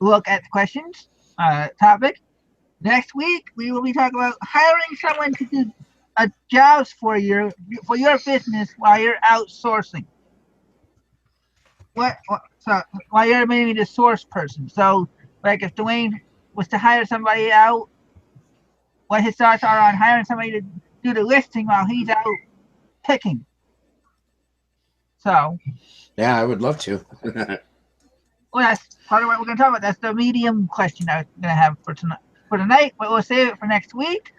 look at the questions topic. Next week we will be talking about hiring someone to do jobs for your business while you're outsourcing. So while you're maybe the source person. So like if Dwayne was to hire somebody out, what his thoughts are on hiring somebody to do the listing while he's out picking. So yeah, I would love to. Well, that's part of what we're going to talk about. That's the medium question I was going to have for tonight, but we'll save it for next week.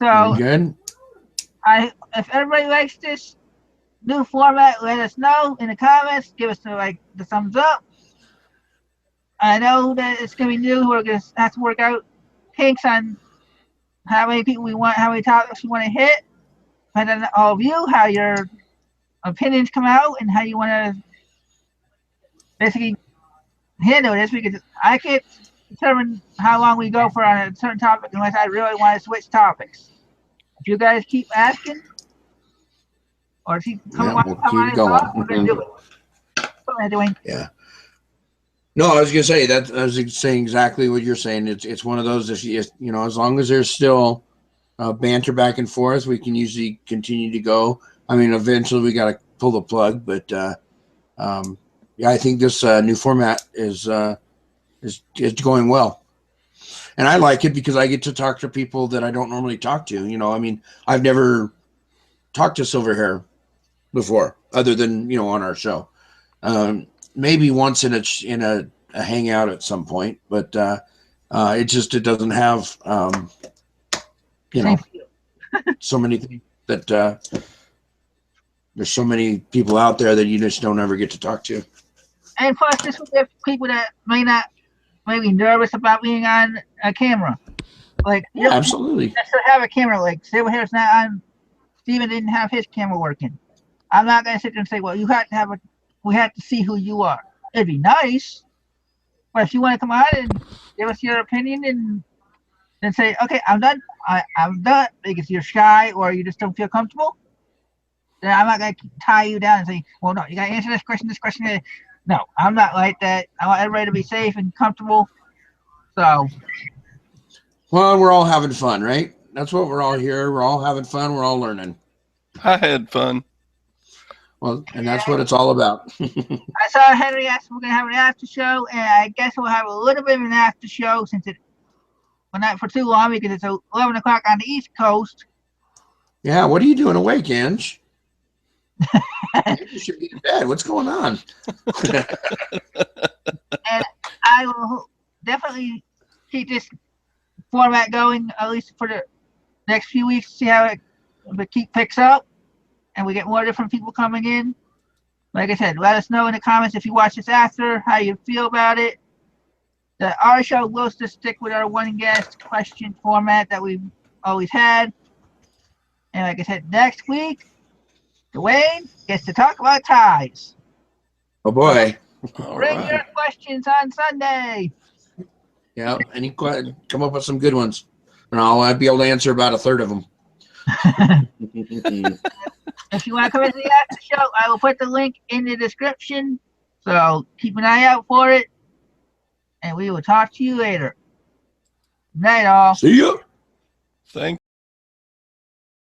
So good. If everybody likes this new format, let us know in the comments. Give us the thumbs up. I know that it's going to be new. We're going to have to work out kinks on how many people we want, how many topics we want to hit. Depending on all of you, how your opinions come out, and how you want to basically handle this because I can't determine how long we go for on a certain topic unless I really want to switch topics. If you guys keep asking, or if you come, Yeah, we'll come on keep and talk, we're going. gonna do it. Go ahead, Dwayne. Yeah. No, I was gonna say that. I was saying exactly what you're saying. It's one of those. If you know, as long as there's still banter back and forth, we can usually continue to go. I mean, eventually we got to pull the plug, but yeah, I think this new format is going well, and I like it because I get to talk to people that I don't normally talk to. You know, I mean, I've never talked to Silverhair before, other than on our show. Maybe once in a hangout at some point, but it doesn't have so many things that there's so many people out there that you just don't ever get to talk to. And plus, this will give people that may be nervous about being on a camera. Like, yeah, absolutely. Just to have a camera, like Silverhair's not on. Steven didn't have his camera working. I'm not gonna sit there and say, well, we have to see who you are. It'd be nice, but if you want to come on and give us your opinion and then say, okay, I'm done. I'm done because you're shy or you just don't feel comfortable. Then I'm not gonna tie you down and say, well, no, you gotta answer this question, this question. No, I'm not like that. I want everybody to be safe and comfortable. So, well, we're all having fun, right? That's what we're all here. We're all having fun. We're all learning. I had fun. Well, and that's what it's all about. I saw Henry asked if we're gonna have an after show, and I guess we'll have a little bit of an after show since it went not for too long because it's 11 o'clock on the East Coast. Yeah, what are you doing awake, Ange? You should be in bed. What's going on? And I will definitely keep this format going at least for the next few weeks. See how it picks up, and we get more different people coming in. Like I said, let us know in the comments if you watch this after how you feel about it. Our show will still stick with our one guest question format that we've always had. And like I said, next week, Dwayne gets to talk about ties. Oh boy! Bring your questions on Sunday. Yeah, come up with some good ones, and I'll be able to answer about a third of them. If you want to come into the after show, I will put the link in the description. So keep an eye out for it. And we will talk to you later. Good night, all. See ya. Thank